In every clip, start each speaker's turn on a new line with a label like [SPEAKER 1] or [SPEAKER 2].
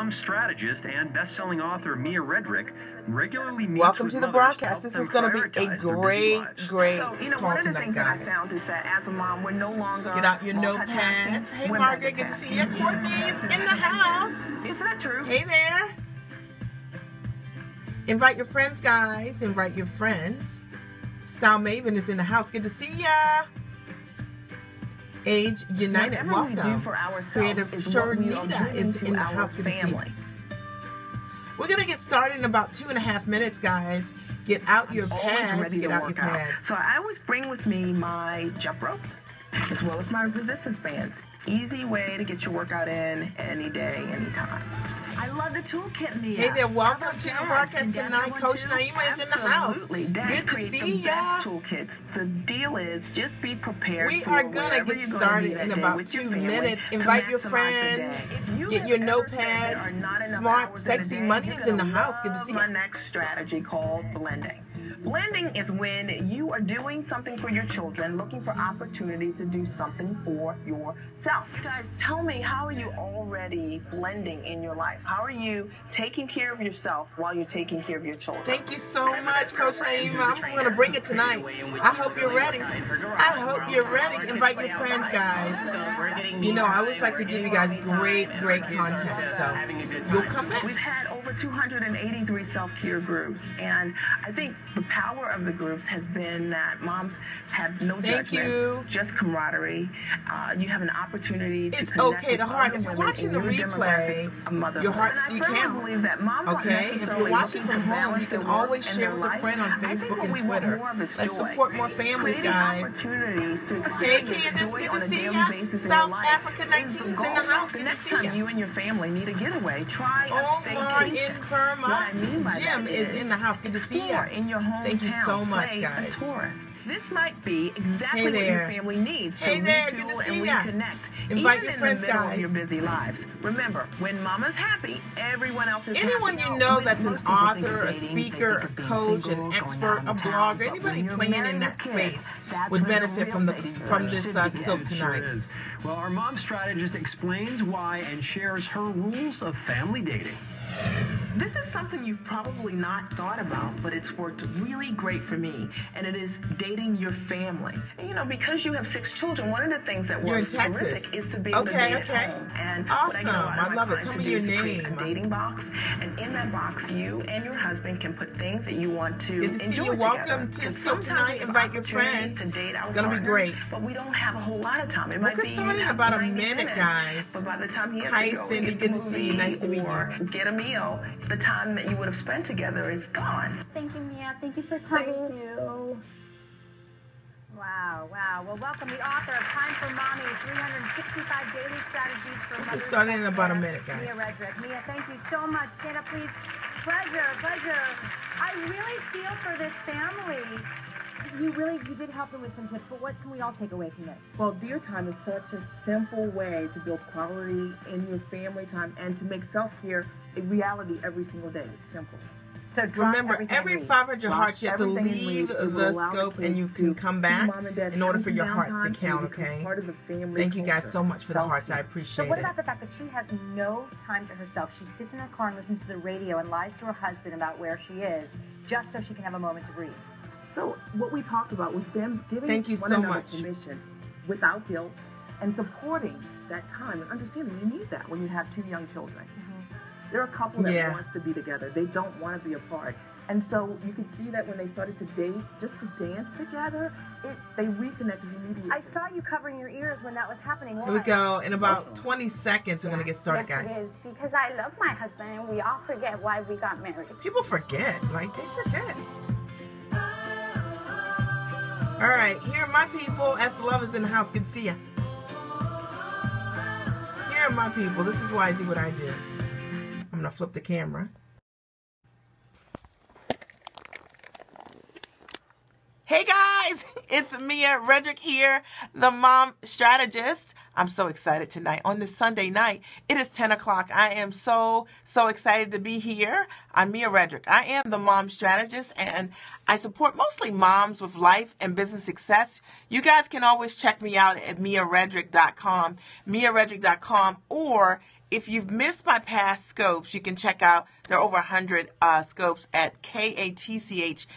[SPEAKER 1] mom strategist and best-selling author Mia Redrick regularly meets
[SPEAKER 2] Welcome
[SPEAKER 1] with
[SPEAKER 2] to the
[SPEAKER 1] mothers
[SPEAKER 2] broadcast.
[SPEAKER 1] to
[SPEAKER 2] This
[SPEAKER 1] help
[SPEAKER 2] is going
[SPEAKER 1] them
[SPEAKER 2] to be a
[SPEAKER 1] prioritize their busy lives.
[SPEAKER 2] great
[SPEAKER 3] So,
[SPEAKER 2] call
[SPEAKER 3] one of the
[SPEAKER 2] tonight,
[SPEAKER 3] things that I
[SPEAKER 2] guys.
[SPEAKER 3] found is that as a mom, we're no longer
[SPEAKER 2] Get out your
[SPEAKER 3] multitasking,
[SPEAKER 2] notepads. Hey,
[SPEAKER 3] we're
[SPEAKER 2] Margaret, good to see you. Courtney's in the house.
[SPEAKER 3] Isn't that true?
[SPEAKER 2] Hey there. Invite your friends, guys. Invite your friends. Style Maven is in the house. Good to see ya. Age United,
[SPEAKER 3] Whatever
[SPEAKER 2] welcome.
[SPEAKER 3] we do for ourselves
[SPEAKER 2] Creative
[SPEAKER 3] is what we are
[SPEAKER 2] Shernita
[SPEAKER 3] giving
[SPEAKER 2] is
[SPEAKER 3] to
[SPEAKER 2] in the
[SPEAKER 3] our
[SPEAKER 2] house. Good to see
[SPEAKER 3] family.
[SPEAKER 2] you. We're going to get started in about 2.5 minutes, guys. Get out your pads. Get out your pads.
[SPEAKER 3] So I always bring with me my jump rope as well as my resistance bands. Easy way to get your workout in any day, anytime.
[SPEAKER 4] I love the toolkit, Mia.
[SPEAKER 2] Hey there, welcome to the broadcast tonight. Coach Naima is in the house.
[SPEAKER 3] Absolutely. Dads
[SPEAKER 2] Good to
[SPEAKER 3] create
[SPEAKER 2] see
[SPEAKER 3] the
[SPEAKER 2] ya.
[SPEAKER 3] best toolkits. The deal is just be prepared.
[SPEAKER 2] We
[SPEAKER 3] for
[SPEAKER 2] are going to
[SPEAKER 3] wherever
[SPEAKER 2] get
[SPEAKER 3] you're gonna
[SPEAKER 2] started
[SPEAKER 3] be that
[SPEAKER 2] in
[SPEAKER 3] day
[SPEAKER 2] about
[SPEAKER 3] with your
[SPEAKER 2] 2
[SPEAKER 3] family
[SPEAKER 2] minutes.
[SPEAKER 3] to
[SPEAKER 2] Invite your
[SPEAKER 3] maximize the
[SPEAKER 2] friends.
[SPEAKER 3] day. If you
[SPEAKER 2] Get
[SPEAKER 3] have
[SPEAKER 2] your
[SPEAKER 3] ever said there are
[SPEAKER 2] notepads.
[SPEAKER 3] not enough
[SPEAKER 2] Smart,
[SPEAKER 3] hours in a
[SPEAKER 2] sexy
[SPEAKER 3] day,
[SPEAKER 2] money
[SPEAKER 3] you're
[SPEAKER 2] is in the
[SPEAKER 3] gonna
[SPEAKER 2] house. Good to see
[SPEAKER 3] love
[SPEAKER 2] you.
[SPEAKER 3] my next strategy called blending. Blending is when you are doing something for your children, looking for opportunities to do something for yourself. Guys, tell me, how are you already blending in your life? How are you taking care of yourself while you're taking care of your children?
[SPEAKER 2] Thank you so much, Coach Naima. I'm going to bring it tonight. I hope you're ready. I hope you're ready. Invite your friends, guys. You know, I always like to give you guys great content, so you'll come back.
[SPEAKER 3] We've had over 283 self-care groups, and I think the power of the groups has been that moms have no judgment, just camaraderie. You have an opportunity to connect
[SPEAKER 2] okay to
[SPEAKER 3] with
[SPEAKER 2] heart.
[SPEAKER 3] other
[SPEAKER 2] If you're
[SPEAKER 3] women
[SPEAKER 2] watching
[SPEAKER 3] in
[SPEAKER 2] the
[SPEAKER 3] your
[SPEAKER 2] replay,
[SPEAKER 3] demographics of motherhood.
[SPEAKER 2] your hearts
[SPEAKER 3] And
[SPEAKER 2] do
[SPEAKER 3] I firmly
[SPEAKER 2] count.
[SPEAKER 3] believe that moms aren't
[SPEAKER 2] Okay? If you're
[SPEAKER 3] necessarily
[SPEAKER 2] watching
[SPEAKER 3] looking
[SPEAKER 2] from
[SPEAKER 3] to
[SPEAKER 2] home, you
[SPEAKER 3] balance
[SPEAKER 2] can
[SPEAKER 3] the work
[SPEAKER 2] always
[SPEAKER 3] and
[SPEAKER 2] share
[SPEAKER 3] their
[SPEAKER 2] with a
[SPEAKER 3] life.
[SPEAKER 2] friend on
[SPEAKER 3] I think
[SPEAKER 2] Facebook
[SPEAKER 3] what
[SPEAKER 2] and
[SPEAKER 3] we want
[SPEAKER 2] Twitter.
[SPEAKER 3] more of is
[SPEAKER 2] Let's
[SPEAKER 3] joy.
[SPEAKER 2] support more families,
[SPEAKER 3] Creating
[SPEAKER 2] guys.
[SPEAKER 3] opportunities to
[SPEAKER 2] Hey,
[SPEAKER 3] experience
[SPEAKER 2] Candace,
[SPEAKER 3] joy
[SPEAKER 2] good
[SPEAKER 3] on
[SPEAKER 2] to
[SPEAKER 3] a
[SPEAKER 2] see
[SPEAKER 3] daily
[SPEAKER 2] ya.
[SPEAKER 3] basis in
[SPEAKER 2] South
[SPEAKER 3] your life
[SPEAKER 2] Africa 19
[SPEAKER 3] is
[SPEAKER 2] is
[SPEAKER 3] the
[SPEAKER 2] in
[SPEAKER 3] goal.
[SPEAKER 2] the house.
[SPEAKER 3] The
[SPEAKER 2] Good to
[SPEAKER 3] next
[SPEAKER 2] see
[SPEAKER 3] time
[SPEAKER 2] ya.
[SPEAKER 3] you and your family need a getaway, try a
[SPEAKER 2] Omar
[SPEAKER 3] staycation.
[SPEAKER 2] in
[SPEAKER 3] What
[SPEAKER 2] Burma.
[SPEAKER 3] I mean by
[SPEAKER 2] Jim
[SPEAKER 3] that
[SPEAKER 2] is in the house. Good to see ya.
[SPEAKER 3] explore in your hometown.
[SPEAKER 2] Thank you so much,
[SPEAKER 3] Play
[SPEAKER 2] guys.
[SPEAKER 3] a tourist. This might be exactly
[SPEAKER 2] Hey
[SPEAKER 3] what your
[SPEAKER 2] there.
[SPEAKER 3] family needs to
[SPEAKER 2] Hey there, good
[SPEAKER 3] refuel
[SPEAKER 2] to
[SPEAKER 3] and
[SPEAKER 2] see ya.
[SPEAKER 3] reconnect.
[SPEAKER 2] Invite
[SPEAKER 3] even
[SPEAKER 2] your
[SPEAKER 3] in
[SPEAKER 2] friends,
[SPEAKER 3] the middle
[SPEAKER 2] guys.
[SPEAKER 3] of your busy lives. Remember, when mama's happy, everyone else is
[SPEAKER 2] Anyone
[SPEAKER 3] happy.
[SPEAKER 2] you know
[SPEAKER 3] When
[SPEAKER 2] that's an
[SPEAKER 3] most people think
[SPEAKER 2] author,
[SPEAKER 3] of
[SPEAKER 2] a
[SPEAKER 3] dating,
[SPEAKER 2] speaker,
[SPEAKER 3] they
[SPEAKER 2] a
[SPEAKER 3] think of being
[SPEAKER 2] coach,
[SPEAKER 3] single,
[SPEAKER 2] an
[SPEAKER 3] going
[SPEAKER 2] expert,
[SPEAKER 3] out
[SPEAKER 2] a
[SPEAKER 3] in town,
[SPEAKER 2] blogger,
[SPEAKER 3] but
[SPEAKER 2] anybody
[SPEAKER 3] when you're
[SPEAKER 2] playing
[SPEAKER 3] married
[SPEAKER 2] in
[SPEAKER 3] with
[SPEAKER 2] that
[SPEAKER 3] kids,
[SPEAKER 2] space
[SPEAKER 3] that's
[SPEAKER 2] would
[SPEAKER 3] when the
[SPEAKER 2] benefit
[SPEAKER 3] real
[SPEAKER 2] from
[SPEAKER 3] dating
[SPEAKER 2] this
[SPEAKER 3] begins.
[SPEAKER 2] scope
[SPEAKER 1] It sure
[SPEAKER 2] tonight.
[SPEAKER 1] is. Well, our mom strategist explains why and shares her rules of family dating.
[SPEAKER 3] This is something you've probably not thought about, but it's worked really great for me, and it is dating your family. And, you know, because you have 6 children, one of the things that
[SPEAKER 2] You're in
[SPEAKER 3] works
[SPEAKER 2] Texas.
[SPEAKER 3] terrific is to be able to date at home. And what I get a lot
[SPEAKER 2] Awesome.
[SPEAKER 3] of
[SPEAKER 2] I
[SPEAKER 3] my
[SPEAKER 2] love it.
[SPEAKER 3] clients
[SPEAKER 2] Tell
[SPEAKER 3] to
[SPEAKER 2] me
[SPEAKER 3] do
[SPEAKER 2] your
[SPEAKER 3] is create
[SPEAKER 2] name.
[SPEAKER 3] a dating box, and in that box, you and your husband can put things that you want to
[SPEAKER 2] Good to see
[SPEAKER 3] enjoy
[SPEAKER 2] you.
[SPEAKER 3] together.
[SPEAKER 2] Welcome to
[SPEAKER 3] Because
[SPEAKER 2] Scope
[SPEAKER 3] sometimes
[SPEAKER 2] tonight.
[SPEAKER 3] we have
[SPEAKER 2] Invite your
[SPEAKER 3] opportunities
[SPEAKER 2] friends.
[SPEAKER 3] to date our
[SPEAKER 2] It's gonna be
[SPEAKER 3] partners,
[SPEAKER 2] great.
[SPEAKER 3] but we don't have a whole lot of time. It
[SPEAKER 2] We'll
[SPEAKER 3] might
[SPEAKER 2] get
[SPEAKER 3] be
[SPEAKER 2] started in
[SPEAKER 3] have
[SPEAKER 2] about a
[SPEAKER 3] 90
[SPEAKER 2] minute,
[SPEAKER 3] minutes,
[SPEAKER 2] guys.
[SPEAKER 3] but by the time he has
[SPEAKER 2] Hi,
[SPEAKER 3] to go
[SPEAKER 2] Cindy.
[SPEAKER 3] and get
[SPEAKER 2] Good
[SPEAKER 3] the
[SPEAKER 2] to see you.
[SPEAKER 3] movie
[SPEAKER 2] Nice to meet
[SPEAKER 3] or
[SPEAKER 2] you.
[SPEAKER 3] get a meal, the time that you would have spent together is gone.
[SPEAKER 5] Thank you, Mia. Thank you for coming.
[SPEAKER 3] Thank you.
[SPEAKER 4] Wow. Well, welcome the author of Time for Mommy, 365 Daily Strategies for Mothers.
[SPEAKER 2] We'll get started in about a minute, guys.
[SPEAKER 4] Mia Redrick. Mia, thank you so much. Stand up, please. Pleasure. I really feel for this family. You did help them with some tips, but what can we all take away from this?
[SPEAKER 3] Well, Dear Time is such a simple way to build quality in your family time and to make self-care a reality every single day. It's simple.
[SPEAKER 4] So
[SPEAKER 2] Remember, every 500 hearts, you have to leave the scope and you can come back in order for your hearts to count, okay? Thank you guys so much for the hearts. I appreciate
[SPEAKER 4] So what
[SPEAKER 2] it.
[SPEAKER 4] about the fact that she has no time to herself? She sits in her car and listens to the radio and lies to her husband about where she is just so she can have a moment to breathe.
[SPEAKER 3] So what we talked about was them giving
[SPEAKER 2] Thank you
[SPEAKER 3] one
[SPEAKER 2] so
[SPEAKER 3] another
[SPEAKER 2] much.
[SPEAKER 3] permission without guilt and supporting that time and understanding you need that when you have 2 young children. They're a couple that wants to be together. They don't want to be apart. And so you could see that when they started to date, just to dance together, they reconnected immediately.
[SPEAKER 4] I saw you covering your ears when that was happening.
[SPEAKER 2] Here we go. In about 20 seconds, we're going to get started,
[SPEAKER 5] Yes,
[SPEAKER 2] guys.
[SPEAKER 5] it is, because I love my husband and we all forget why we got married.
[SPEAKER 2] People forget. Like, they forget. All right. Here are my people. S Love is in the house. Good to see ya. Here are my people. This is why I do what I do. I'm going to flip the camera. Hey guys, it's Mia Redrick here, the mom strategist. I'm so excited tonight on this Sunday night. It is 10 o'clock. I am so excited to be here. I'm Mia Redrick. I am the mom strategist and I support mostly moms with life and business success. You guys can always check me out at miaredrick.com, miaredrick.com, or if you've missed my past scopes, you can check out, there are over 100 scopes at katch.me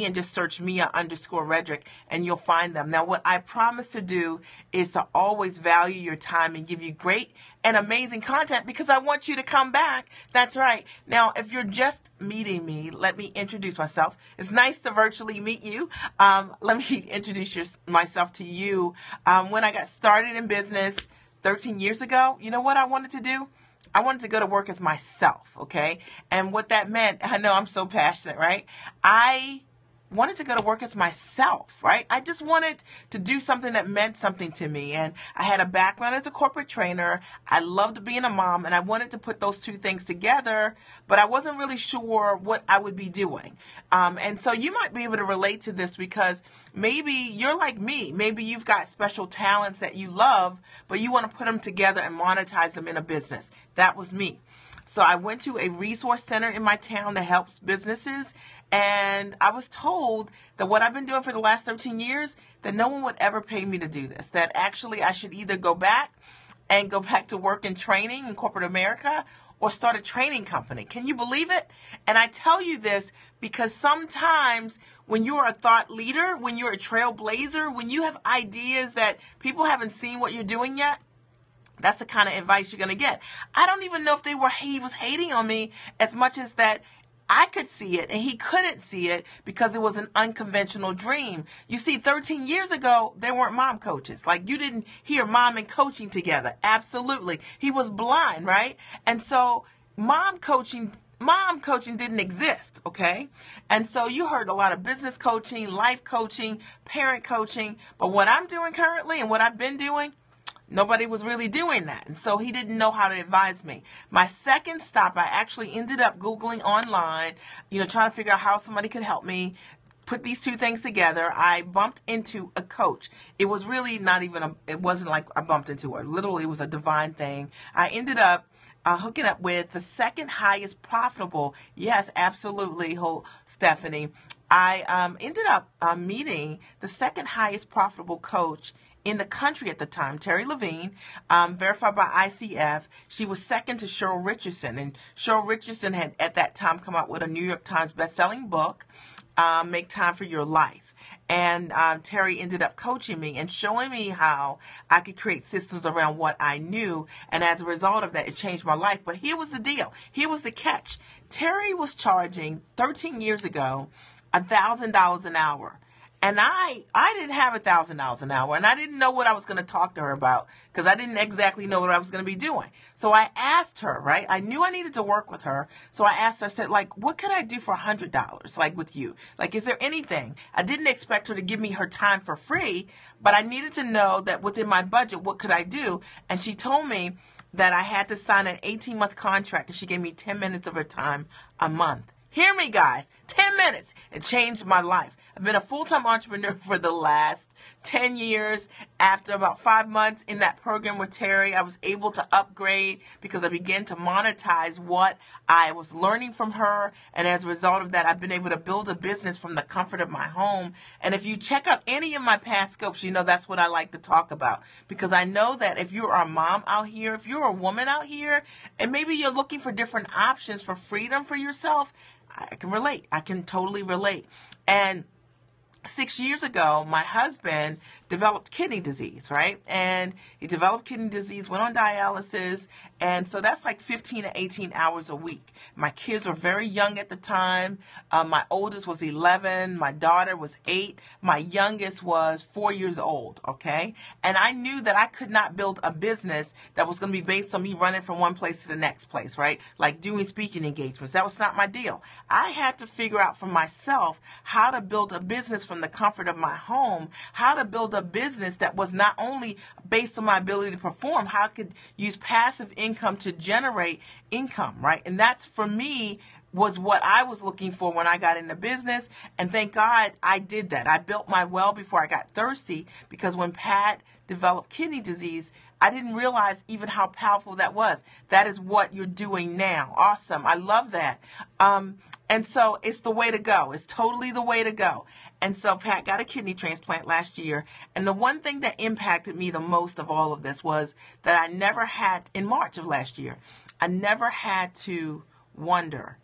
[SPEAKER 2] and just search Mia_Redrick and you'll find them. Now, what I promise to do is to always value your time and give you great and amazing content because I want you to come back. That's right. Now, if you're just meeting me, let me introduce myself. It's nice to virtually meet you. Let me introduce myself to you. When I got started in business 13 years ago, you know what I wanted to do? I wanted to go to work as myself, okay? And what that meant, I know I'm so passionate, right? I wanted to go to work as myself, right? I just wanted to do something that meant something to me. And I had a background as a corporate trainer. I loved being a mom, and I wanted to put those two things together, but I wasn't really sure what I would be doing. And so you might be able to relate to this because maybe you're like me. Maybe you've got special talents that you love, but you want to put them together and monetize them in a business. That was me. So I went to a resource center in my town that helps businesses, and I was told that what I've been doing for the last 13 years, that no one would ever pay me to do this, that actually I should either go back to work in training in corporate America or start a training company. Can you believe it? And I tell you this because sometimes when you're a thought leader, when you're a trailblazer, when you have ideas that people haven't seen what you're doing yet, that's the kind of advice you're going to get. I don't even know if he was hating on me as much as that I could see it and he couldn't see it because it was an unconventional dream. You see, 13 years ago, there weren't mom coaches. Like, you didn't hear mom and coaching together. Absolutely. He was blind, right? And so mom coaching didn't exist, okay? And so you heard a lot of business coaching, life coaching, parent coaching. But what I'm doing currently and what I've been doing, nobody was really doing that. And so he didn't know how to advise me. My second stop, I actually ended up Googling online, trying to figure out how somebody could help me put these two things together. I bumped into a coach. It was really it wasn't like I bumped into her. Literally, it was a divine thing. I ended up hooking up with the second highest profitable. Yes, absolutely, Stephanie. I ended up meeting the second highest profitable coach in the country at the time, Terry Levine, verified by ICF. She was second to Cheryl Richardson. And Cheryl Richardson had at that time come out with a New York Times bestselling book, Make Time for Your Life. And Terry ended up coaching me and showing me how I could create systems around what I knew. And as a result of that, it changed my life. But here was the deal. Here was the catch. Terry was charging 13 years ago $1,000 an hour. And I didn't have $1,000 an hour, and I didn't know what I was going to talk to her about because I didn't exactly know what I was going to be doing. So I asked her, right? I knew I needed to work with her. So I asked her, I said, like, what could I do for $100, like with you? Like, is there anything? I didn't expect her to give me her time for free, but I needed to know that within my budget, what could I do? And she told me that I had to sign an 18-month contract, and she gave me 10 minutes of her time a month. Hear me, guys. 10 minutes. It changed my life. I've been a full-time entrepreneur for the last 10 years. After about 5 months in that program with Terry, I was able to upgrade because I began to monetize what I was learning from her. And as a result of that, I've been able to build a business from the comfort of my home. And if you check out any of my past scopes, that's what I like to talk about. Because I know that if you're a mom out here, if you're a woman out here, and maybe you're looking for different options for freedom for yourself, I can relate. I can totally relate. And 6 years ago, my husband developed kidney disease, right? And he developed kidney disease, went on dialysis, and so that's like 15 to 18 hours a week. My kids were very young at the time. My oldest was 11. My daughter was 8. My youngest was 4 years old, okay? And I knew that I could not build a business that was going to be based on me running from one place to the next place, right? Like doing speaking engagements. That was not my deal. I had to figure out for myself how to build a business from the comfort of my home, how to build a business that was not only based on my ability to perform, how I could use passive income to generate income, right? And that's, for me, was what I was looking for when I got into business. And thank God I did that. I built my well before I got thirsty, because when Pat developed kidney disease, I didn't realize even how powerful that was. That is what you're doing now. Awesome. I love that. And so it's the way to go. It's totally the way to go. And so Pat got a kidney transplant last year. And the one thing that impacted me the most of all of this was that I never had, in March of last year, I never had to wonder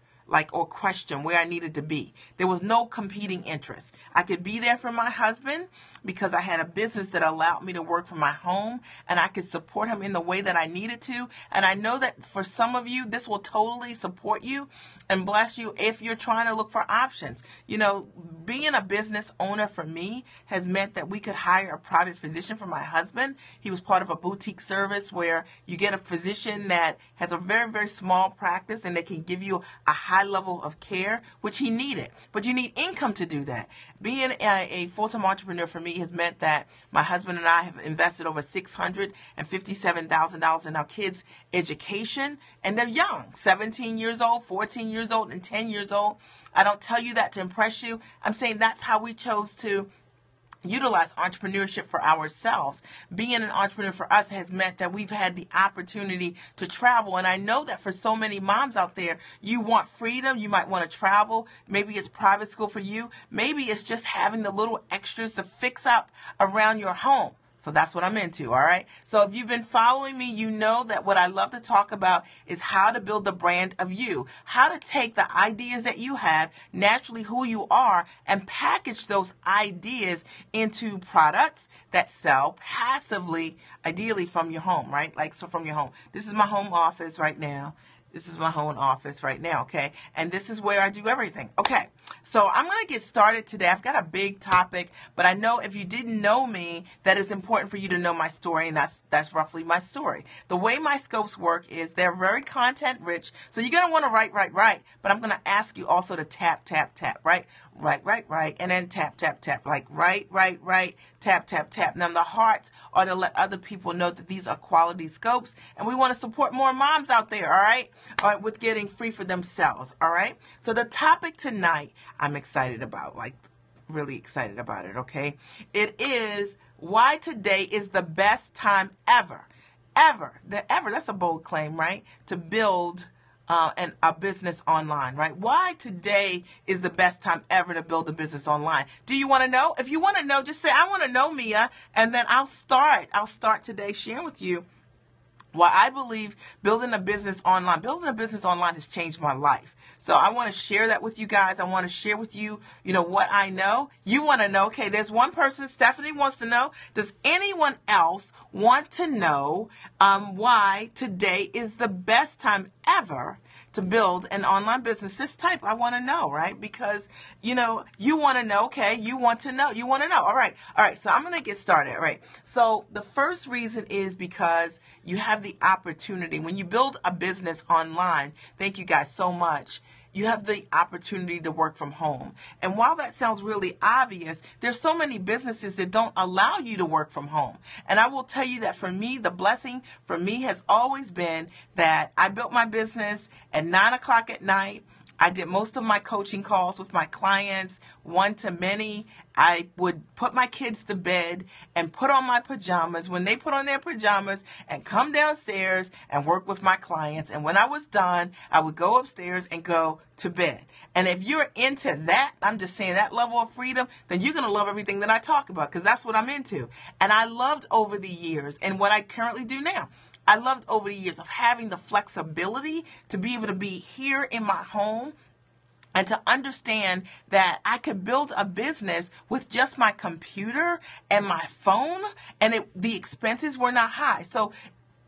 [SPEAKER 2] or question where I needed to be. There was no competing interest. I could be there for my husband because I had a business that allowed me to work from my home, and I could support him in the way that I needed to. And I know that for some of you, this will totally support you and bless you if you're trying to look for options. You know, being a business owner for me has meant that we could hire a private physician for my husband. He was part of a boutique service where you get a physician that has a very, very small practice and they can give you a high level of care, which he needed. But you need income to do that. Being a full-time entrepreneur for me has meant that my husband and I have invested over $657,000 in our kids' education, and they're young, 17 years old, 14 years old, and 10 years old. I don't tell you that to impress you. I'm saying that's how we chose to utilize entrepreneurship for ourselves. Being an entrepreneur for us has meant that we've had the opportunity to travel. And I know that for so many moms out there, you want freedom. You might want to travel. Maybe it's private school for you. Maybe it's just having the little extras to fix up around your home. So that's what I'm into, all right? So if you've been following me, you know that what I love to talk about is how to build the brand of you, how to take the ideas that you have, naturally who you are, and package those ideas into products that sell passively, ideally from your home, right? So from your home. This is my home office right now. This is my home office right now, okay? And this is where I do everything. Okay, so I'm going to get started today. I've got a big topic, but I know if you didn't know me, that it's important for you to know my story, and that's roughly my story. The way my scopes work is they're very content rich, so you're going to want to write, but I'm going to ask you also to tap, right? Write, and then tap, like write, tap. Now the hearts are to let other people know that these are quality scopes, and we want to support more moms out there, all right, with getting free for themselves, all right? So the topic tonight, I'm excited about, really excited about it, okay? It is why today is the best time ever, that's a bold claim, right, to build a business online, right? Why today is the best time ever to build a business online? Do you want to know? If you want to know, just say, I want to know, Mia, and then I'll start today sharing with you why I believe building a business online has changed my life. So I want to share that with you guys. I want to share with you, what I know. You want to know. Okay, there's one person, Stephanie wants to know. Does anyone else want to know why today is the best time ever to build an online business? This type, I want to know, right? Because, you want to know, okay? You want to know. All right. So I'm going to get started, all right? So the first reason is because you have the opportunity. When you build a business online, thank you guys so much, you have the opportunity to work from home. And while that sounds really obvious, there's so many businesses that don't allow you to work from home. And I will tell you that for me, the blessing for me has always been that I built my business at 9 o'clock at night. I did most of my coaching calls with my clients, one-to-many. I would put my kids to bed and put on my pajamas when they put on their pajamas and come downstairs and work with my clients. And when I was done, I would go upstairs and go to bed. And if you're into that, I'm just saying that level of freedom, then you're going to love everything that I talk about because that's what I'm into. And I loved over the years and what I currently do now. I loved over the years of having the flexibility to be able to be here in my home and to understand that I could build a business with just my computer and my phone, and the expenses were not high. So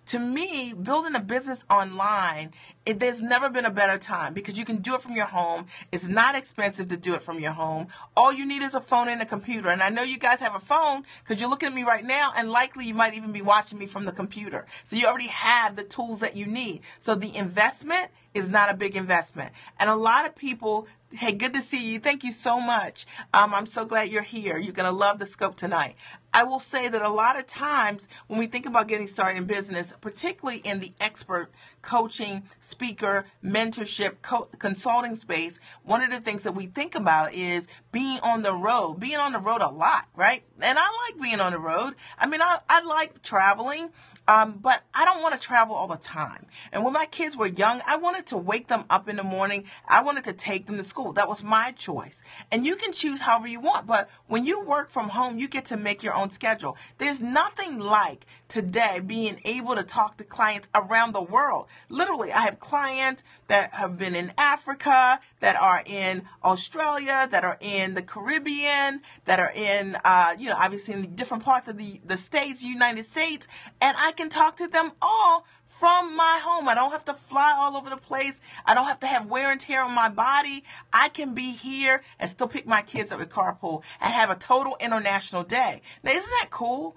[SPEAKER 2] to me, building a business online, there's never been a better time because you can do it from your home. It's not expensive to do it from your home. All you need is a phone and a computer. And I know you guys have a phone because you're looking at me right now, and likely you might even be watching me from the computer. So you already have the tools that you need. So the investment is not a big investment. And a lot of people, hey, good to see you. Thank you so much. I'm so glad you're here. You're going to love the scope tonight. I will say that a lot of times when we think about getting started in business, particularly in the expert coaching, speaker, mentorship, consulting space, one of the things that we think about is being on the road a lot, right? And I like being on the road. I mean, I like traveling. But I don't want to travel all the time. And when my kids were young, I wanted to wake them up in the morning. I wanted to take them to school. That was my choice. And you can choose however you want. But when you work from home, you get to make your own schedule. There's nothing like today being able to talk to clients around the world. Literally, I have clients that have been in Africa, that are in Australia, that are in the Caribbean, that are in, obviously in different parts of the States, United States, and I can talk to them all from my home. I don't have to fly all over the place. I don't have to have wear and tear on my body. I can be here and still pick my kids up at carpool and have a total international day. Now, isn't that cool?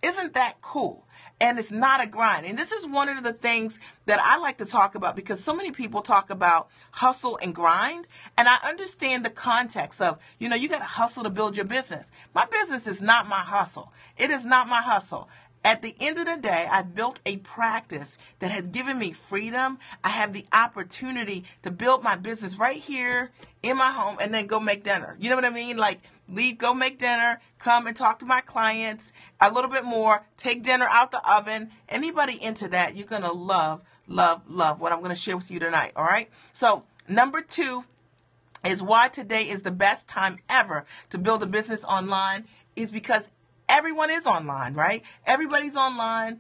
[SPEAKER 2] Isn't that cool? And it's not a grind. And this is one of the things that I like to talk about, because so many people talk about hustle and grind. And I understand the context of, you got to hustle to build your business. My business is not my hustle. It is not my hustle. At the end of the day, I built a practice that has given me freedom. I have the opportunity to build my business right here in my home and then go make dinner. You know what I mean? Leave, go make dinner, come and talk to my clients a little bit more, take dinner out the oven. Anybody into that, you're going to love, love, love what I'm going to share with you tonight. All right. So number 2 is why today is the best time ever to build a business online, is because everyone is online, right? Everybody's online.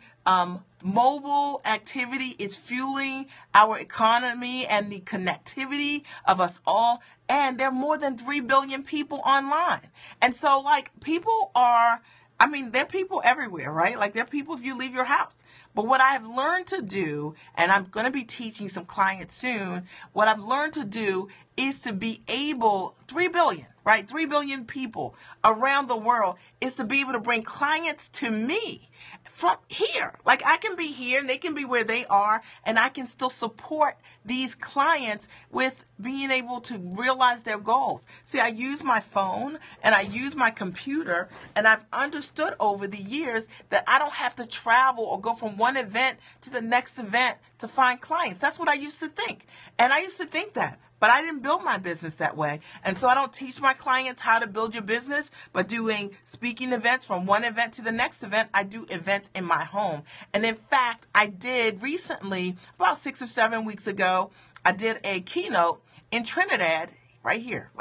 [SPEAKER 2] Mobile activity is fueling our economy and the connectivity of us all. And there are more than 3 billion people online. And so people are, there are people everywhere, right? There are people if you leave your house. But what I have learned to do, and I'm going to be teaching some clients soon, what I've learned to do is to be able, 3 billion, right? 3 billion people around the world, is to be able to bring clients to me from here. I can be here and they can be where they are, and I can still support these clients with being able to realize their goals. See, I use my phone and I use my computer, and I've understood over the years that I don't have to travel or go from one event to the next event to find clients. That's what I used to think. And I used to think that. But I didn't build my business that way. And so I don't teach my clients how to build your business, but doing speaking events from one event to the next event. I do events in my home. And in fact, I did recently, about 6 or 7 weeks ago, I did a keynote in Trinidad right here.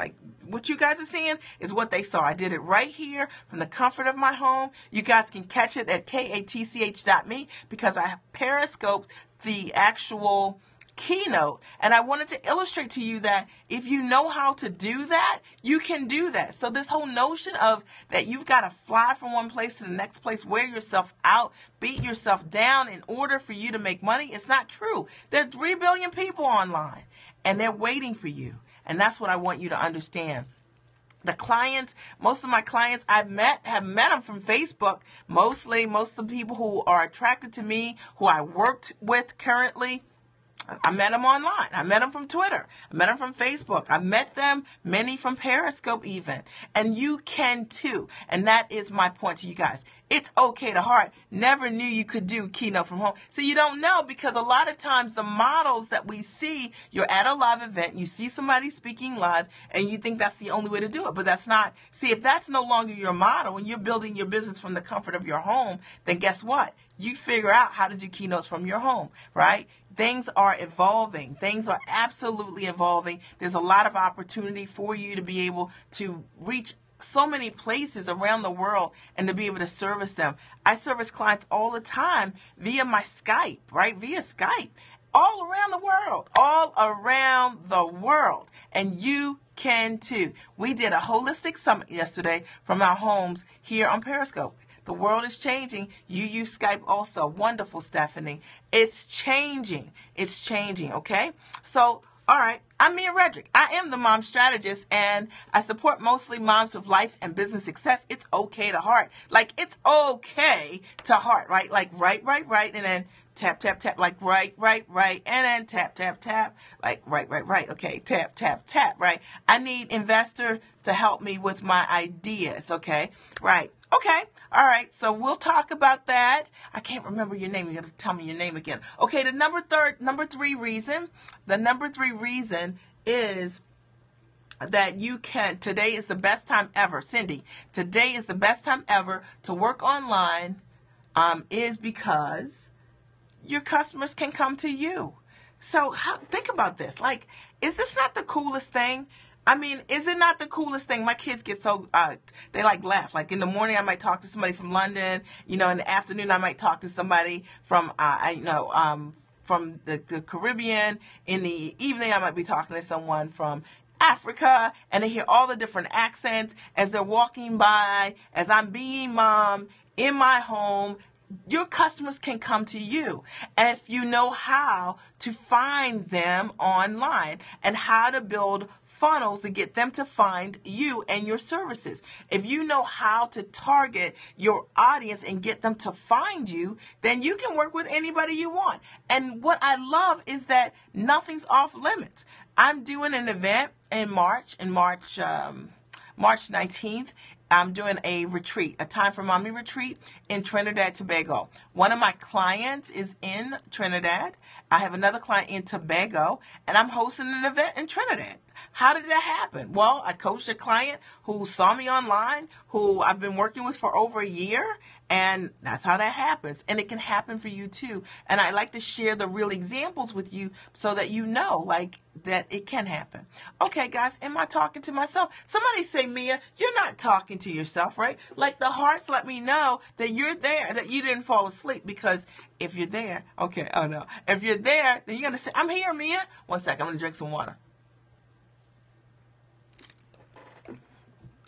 [SPEAKER 2] What you guys are seeing is what they saw. I did it right here from the comfort of my home. You guys can catch it at katch.me because I periscoped the actual keynote, and I wanted to illustrate to you that if you know how to do that, you can do that. So this whole notion of that you've got to fly from one place to the next place, wear yourself out, beat yourself down in order for you to make money, it's not true. There are 3 billion people online, and they're waiting for you. And that's what I want you to understand. The clients, most of my clients I've met have met them from Facebook. Most of the people who are attracted to me, who I worked with currently, I met them online. I met them from Twitter. I met them from Facebook. I met them, many from Periscope even. And you can too. And that is my point to you guys. It's okay to heart. Never knew you could do keynote from home. So you don't know, because a lot of times the models that we see, you're at a live event, you see somebody speaking live, and you think that's the only way to do it. But that's not. See, if that's no longer your model and you're building your business from the comfort of your home, then guess what? You figure out how to do keynotes from your home, right? Things are evolving. Things are absolutely evolving. There's a lot of opportunity for you to be able to reach so many places around the world and to be able to service them. I service clients all the time via my Skype, right? Via Skype, all around the world. And you can too. We did a holistic summit yesterday from our homes here on Periscope. The world is changing. You use Skype also. Wonderful, Stephanie. It's changing. Okay? So, all right. I'm Mia Redrick. I am the mom strategist, and I support mostly moms with life and business success. It's okay to heart. It's okay to heart, right? Right, and then tap, tap, tap, right, and then tap, tap, tap, right, okay, tap, tap, tap, right? I need investors to help me with my ideas, okay? Right. Okay. All right. So we'll talk about that. I can't remember your name. You got to tell me your name again. Okay. The number three reason is that you can, today is the best time ever. Cindy, today is the best time ever to work online is because your customers can come to you. So think about this. Like, is this not the coolest thing? I mean, is it not the coolest thing? My kids get so, they like laugh. Like in the morning, I might talk to somebody from London. In the afternoon, I might talk to somebody from, from the Caribbean. In the evening, I might be talking to someone from Africa, and they hear all the different accents as they're walking by, as I'm being mom in my home. Your customers can come to you, and if you know how to find them online and how to build funnels to get them to find you and your services. If you know how to target your audience and get them to find you, then you can work with anybody you want. And what I love is that nothing's off limits. I'm doing an event in March 19th. I'm doing a retreat, a Time for Mommy retreat in Trinidad, Tobago. One of my clients is in Trinidad. I have another client in Tobago, and I'm hosting an event in Trinidad. How did that happen? Well, I coached a client who saw me online, who I've been working with for over a year, and that's how that happens. And it can happen for you too. And I like to share the real examples with you so that you know, like, that it can happen. Okay, guys, am I talking to myself? Somebody say, Mia, you're not talking to yourself, right? Like, the hearts let me know that you're there, that you didn't fall asleep, because if you're there, okay, oh no. If you're there, then you're going to say, I'm here, Mia. One second, I'm going to drink some water.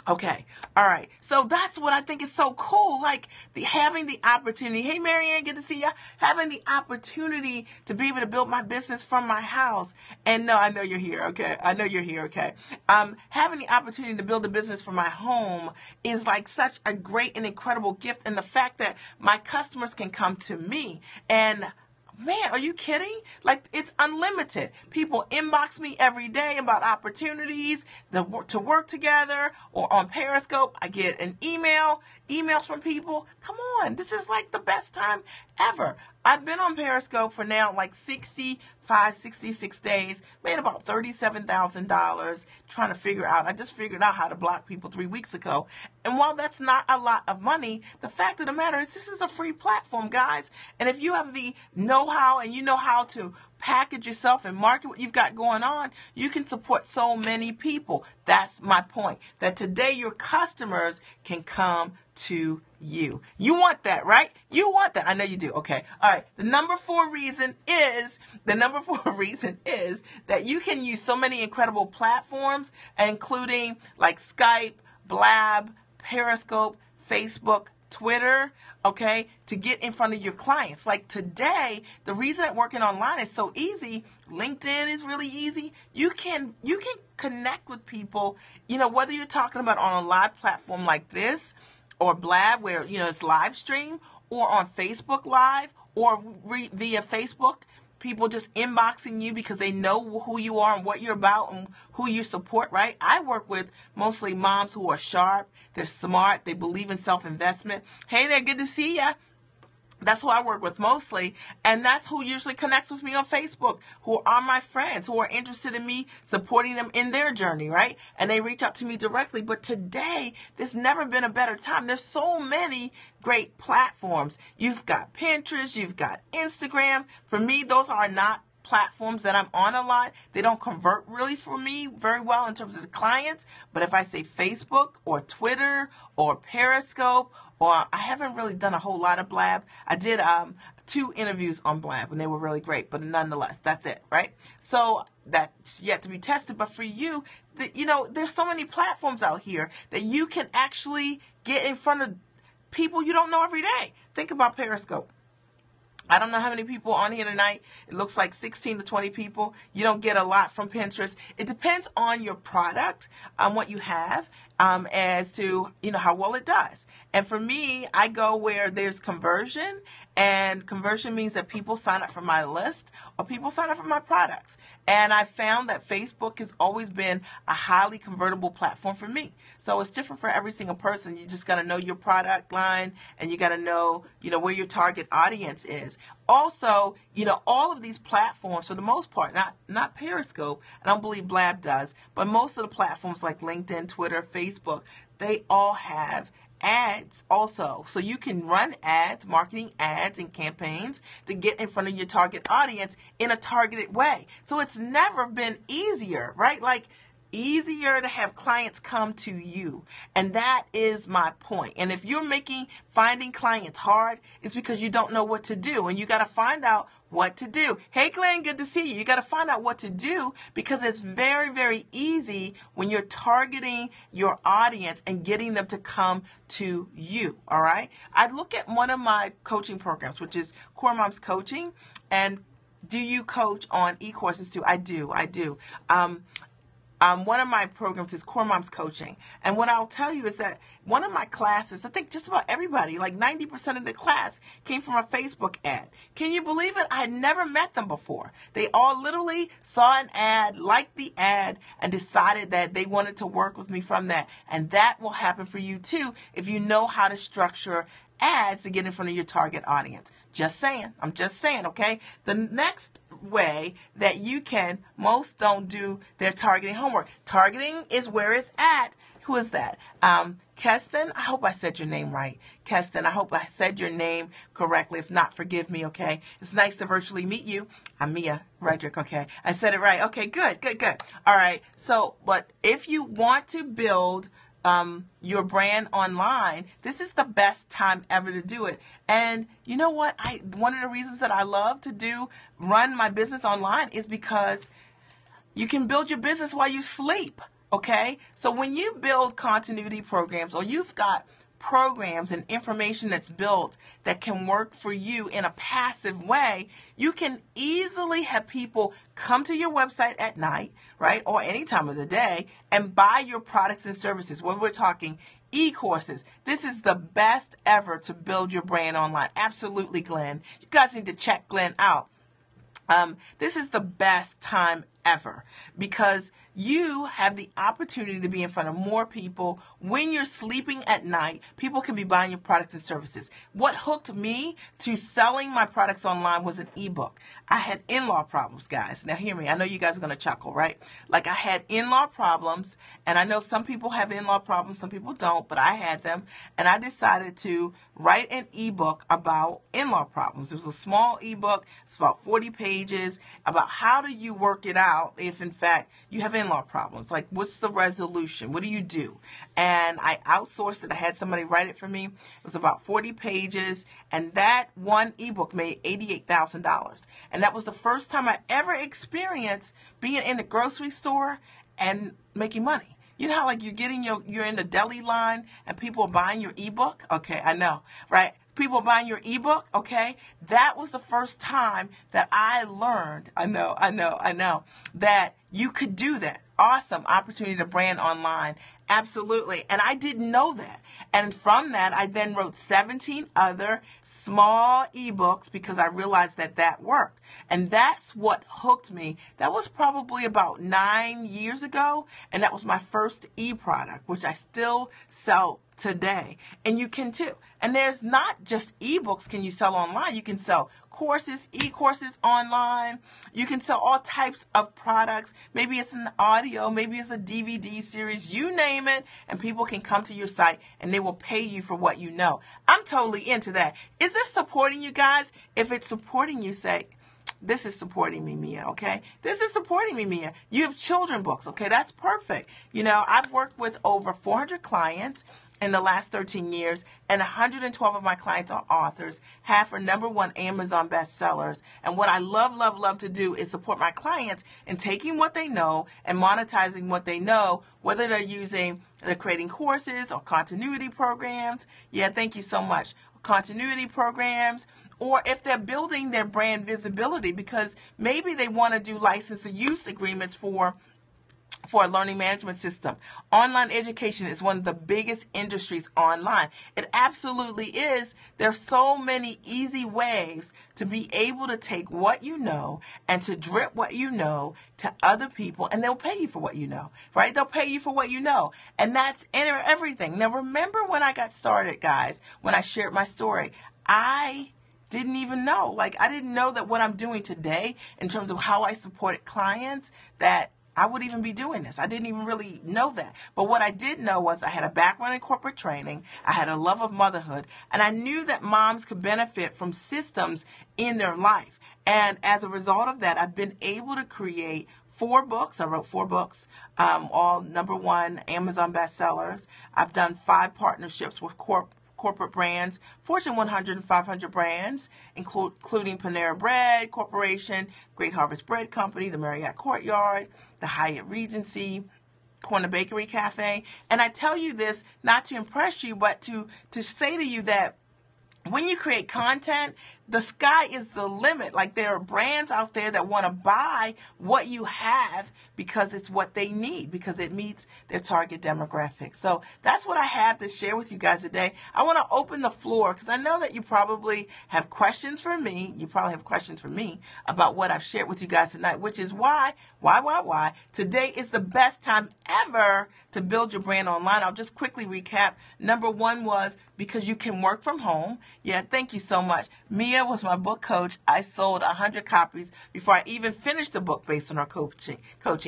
[SPEAKER 2] Okay. All right. So that's what I think is so cool. Like having the opportunity. Hey, Marianne, good to see ya. Having the opportunity to be able to build my business from my house. And no, I know you're here. Okay. I know you're here. Okay. Having the opportunity to build a business from my home is like such a great and incredible gift. And the fact that my customers can come to me, and man, are you kidding? Like, it's unlimited. People inbox me every day about opportunities to work together, or on Periscope. I get emails from people. Come on, this is like the best time ever. I've been on Periscope for now like 66 days, made about $37,000 trying to figure out. I just figured out how to block people 3 weeks ago. And while that's not a lot of money, the fact of the matter is this is a free platform, guys. And if you have the know-how and you know how to package yourself and market what you've got going on, you can support so many people. That's my point, that today your customers can come to you. You want that, right? You want that. I know you do. Okay. All right. The number four reason is that you can use so many incredible platforms, including like Skype, Blab, Periscope, Facebook, Twitter, okay, to get in front of your clients. Like today, the reason that working online is so easy, LinkedIn is really easy. You can connect with people, whether you're talking about on a live platform like this, or Blab, where, it's live stream, or on Facebook Live, or via Facebook, people just inboxing you because they know who you are and what you're about and who you support, right? I work with mostly moms who are sharp, they're smart, they believe in self-investment. Hey there, good to see ya. That's who I work with mostly, and that's who usually connects with me on Facebook, who are my friends, who are interested in me supporting them in their journey, right? And they reach out to me directly. But today, there's never been a better time. There's so many great platforms. You've got Pinterest, you've got Instagram. For me, those are not platforms that I'm on a lot. They don't convert really for me very well in terms of the clients. But if I say Facebook or Twitter or Periscope, or I haven't really done a whole lot of Blab. I did 2 interviews on Blab and they were really great, but nonetheless, that's it, right? So that's yet to be tested. But for you, there's so many platforms out here that you can actually get in front of people you don't know every day. Think about Periscope. I don't know how many people on here tonight. It looks like 16 to 20 people. You don't get a lot from Pinterest. It depends on your product, on what you have, as to, how well it does. And for me, I go where there's conversion, and conversion means that people sign up for my list or people sign up for my products. And I found that Facebook has always been a highly convertible platform for me. So it's different for every single person. You just got to know your product line, and you got to know, where your target audience is. Also, all of these platforms, for the most part, not Periscope, I don't believe Blab does, but most of the platforms like LinkedIn, Twitter, Facebook, they all have ads also. So you can run ads, marketing ads and campaigns to get in front of your target audience in a targeted way. So it's never been easier, right? Like, easier to have clients come to you. And that is my point. And if you're finding clients hard, it's because you don't know what to do. And you got to find out what to do. Hey, Glenn, good to see you. You got to find out what to do, because it's very, very easy when you're targeting your audience and getting them to come to you. All right. I look at one of my coaching programs, which is Core Moms Coaching. And do you coach on e-courses too? I do. One of my programs is Core Moms Coaching. And what I'll tell you is that one of my classes, I think just about everybody, like 90% of the class, came from a Facebook ad. Can you believe it? I had never met them before. They all literally saw an ad, liked the ad, and decided that they wanted to work with me from that. And that will happen for you too if you know how to structure ads to get in front of your target audience. Just saying. I'm just saying, okay? The next way that you can, most don't do their targeting homework. Targeting is where it's at. Who is that? Keston, I hope I said your name right. Keston, I hope I said your name correctly. If not, forgive me, okay? It's nice to virtually meet you. I'm Mia Redrick, okay? I said it right. Okay, good. All right. So, but if you want to build your brand online, this is the best time ever to do it. And you know what? One of the reasons that I love to run my business online is because you can build your business while you sleep. Okay? So when you build continuity programs, or you've got programs and information that's built that can work for you in a passive way, you can easily have people come to your website at night, right, or any time of the day, and buy your products and services. When we're talking e-courses, this is the best ever to build your brand online. Absolutely, Glenn. You guys need to check Glenn out. This is the best time ever, because you have the opportunity to be in front of more people when you're sleeping at night. People can be buying your products and services. What hooked me to selling my products online was an ebook. I had in-law problems, guys. Now hear me. I know you guys are going to chuckle, right? Like, I had in-law problems, and I know some people have in-law problems, some people don't, but I had them, and I decided to write an ebook about in-law problems. It was a small ebook. It's about 40 pages about how do you work it out if, in fact, you have in-law problems. Like, what's the resolution? What do you do? And I outsourced it. I had somebody write it for me. It was about 40 pages, and that one ebook made $88,000. And that was the first time I ever experienced being in the grocery store and making money. You know how, like, you're in the deli line and people are buying your ebook? Okay, I know, right? People buying your ebook, okay? That was the first time that I learned, I know, that you could do that. Awesome opportunity to brand online. Absolutely. And I didn't know that. And from that, I then wrote 17 other small ebooks because I realized that worked. And that's what hooked me. That was probably about 9 years ago. And that was my first e-product, which I still sell today. And you can too. And there's not just ebooks can you sell online. You can sell courses, e-courses online. You can sell all types of products. Maybe it's an audio, maybe it's a DVD series, you name it, and people can come to your site and they will pay you for what you know. I'm totally into that. Is this supporting you guys? If it's supporting you, say, this is supporting me, Mia, okay? This is supporting me, Mia. You have children books, okay? That's perfect. You know, I've worked with over 400 clients in the last 13 years, and 112 of my clients are authors. Half are #1 Amazon bestsellers. And what I love to do is support my clients in taking what they know and monetizing what they know, whether they're creating courses or continuity programs. Yeah, thank you so much. Continuity programs, or if they're building their brand visibility because maybe they want to do license and use agreements for a learning management system. Online education is one of the biggest industries online. It absolutely is. There's so many easy ways to be able to take what you know and to drip what you know to other people, and they'll pay you for what you know, right? They'll pay you for what you know. And that's everything. Now, remember when I got started, guys, when I shared my story, I didn't even know. Like, I didn't know that what I'm doing today in terms of how I supported clients, that I would even be doing this. I didn't even really know that. But what I did know was I had a background in corporate training. I had a love of motherhood. And I knew that moms could benefit from systems in their life. And as a result of that, I've been able to create 4 books. I wrote 4 books, all #1 Amazon bestsellers. I've done 5 partnerships with corporate brands, Fortune 100 and 500 brands, including Panera Bread Corporation, Great Harvest Bread Company, the Marriott Courtyard, the Hyatt Regency, Corner Bakery Cafe. And I tell you this not to impress you, but to say to you that when you create content, the sky is the limit. Like, there are brands out there that want to buy what you have because it's what they need, because it meets their target demographic. So that's what I have to share with you guys today. I want to open the floor because I know that you probably have questions for me. You probably have questions for me about what I've shared with you guys tonight, which is why today is the best time ever to build your brand online. I'll just quickly recap. #1 was because you can work from home. Yeah, thank you so much. Mia was my book coach. I sold 100 copies before I even finished the book based on our coaching.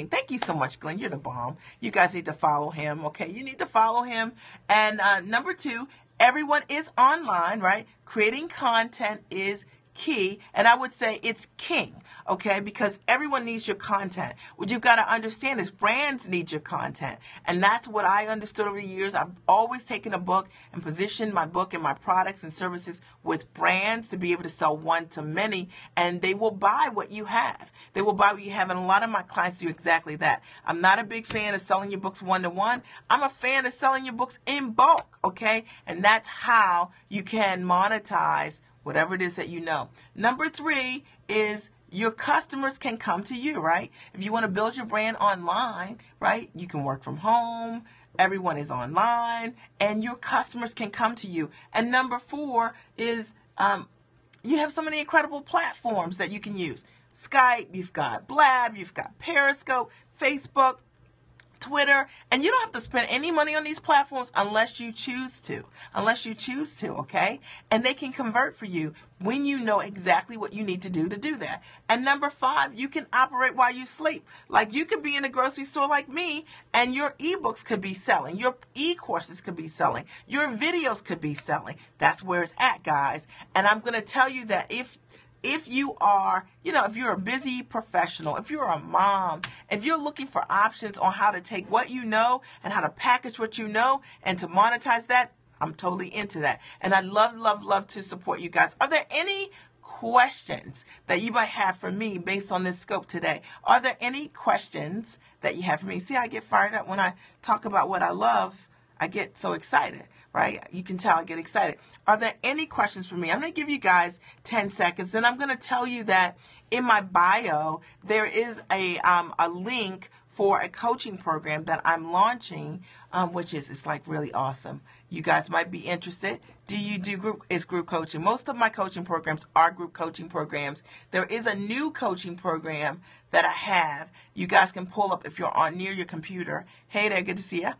[SPEAKER 2] Thank you so much, Glenn. You're the bomb. You guys need to follow him, okay? You need to follow him. And #2, everyone is online, right? Creating content is key, and I would say it's king, okay, because everyone needs your content. What you've got to understand is brands need your content, and that's what I understood over the years. I've always taken a book and positioned my book and my products and services with brands to be able to sell one to many, and they will buy what you have. They will buy what you have, and a lot of my clients do exactly that. I'm not a big fan of selling your books one-to-one. I'm a fan of selling your books in bulk, okay, and that's how you can monetize whatever it is that you know. #3 is your customers can come to you, right? If you want to build your brand online, right, you can work from home. Everyone is online, and your customers can come to you. And #4 is you have so many incredible platforms that you can use. Skype, you've got Blab, you've got Periscope, Facebook, Twitter, and you don't have to spend any money on these platforms unless you choose to, okay? And they can convert for you when you know exactly what you need to do that. And #5, you can operate while you sleep. Like, you could be in a grocery store like me, and your ebooks could be selling, your e-courses could be selling, your videos could be selling. That's where it's at, guys. And I'm going to tell you that if you are, if you're a busy professional, if you're a mom, if you're looking for options on how to take what you know and how to package what you know and to monetize that, I'm totally into that. And I'd love to support you guys. Are there any questions that you might have for me based on this scope today? Are there any questions that you have for me? See, I get fired up when I talk about what I love. I get so excited, right? You can tell I get excited. Are there any questions for me? I'm going to give you guys 10 seconds. Then I'm going to tell you that in my bio, there is a link for a coaching program that I'm launching, which is like really awesome. You guys might be interested. Do you do group coaching? Most of my coaching programs are group coaching programs. There is a new coaching program that I have. You guys can pull up if you're near your computer. Hey there, good to see you.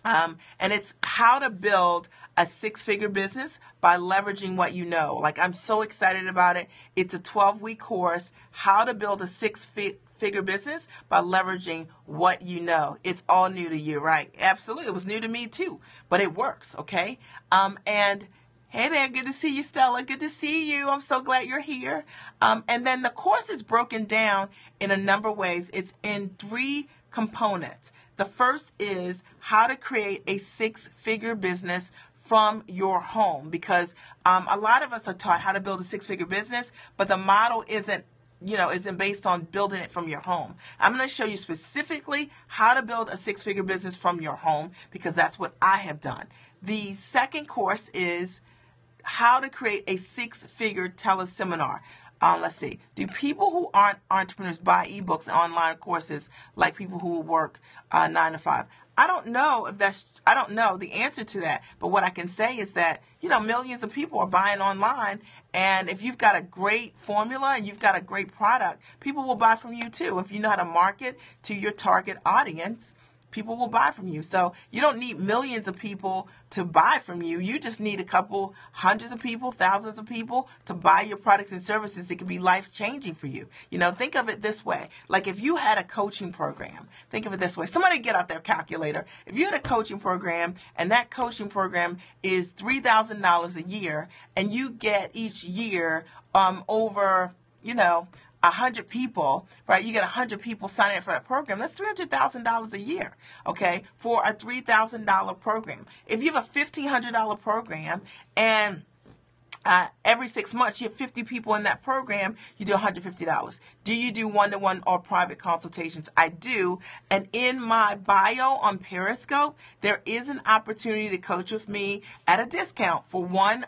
[SPEAKER 2] And it's how to build a 6-figure business by leveraging what you know. Like, I'm so excited about it. It's a 12-week course, how to build a 6-figure business by leveraging what you know. It's all new to you, right? Absolutely. It was new to me too, but it works, okay? And hey there, good to see you, Stella. Good to see you. I'm so glad you're here. And then the course is broken down in a number of ways. It's in 3 components. The first is how to create a 6-figure business from your home, because a lot of us are taught how to build a 6-figure business, but the model isn't based on building it from your home. I'm going to show you specifically how to build a 6-figure business from your home, because that's what I have done. The second course is how to create a 6-figure teleseminar. Let's see. Do people who aren't entrepreneurs buy ebooks and online courses like people who work 9 to 5? I don't know the answer to that. But what I can say is that, millions of people are buying online. And if you've got a great formula and you've got a great product, people will buy from you too. If you know how to market to your target audience, people will buy from you. So you don't need millions of people to buy from you. You just need a couple hundreds of people, thousands of people to buy your products and services. It could be life-changing for you. You know, think of it this way. Like if you had a coaching program, think of it this way. Somebody get out their calculator. If you had a coaching program and that coaching program is $3,000 a year and you get each year over, 100 people, right? You get 100 people signing up for that program. That's $300,000 a year, okay, for a $3,000 program. If you have a $1,500 program and every 6 months, you have 50 people in that program, you do $150. Do you do one-to-one or private consultations? I do. And in my bio on Periscope, there is an opportunity to coach with me at a discount for one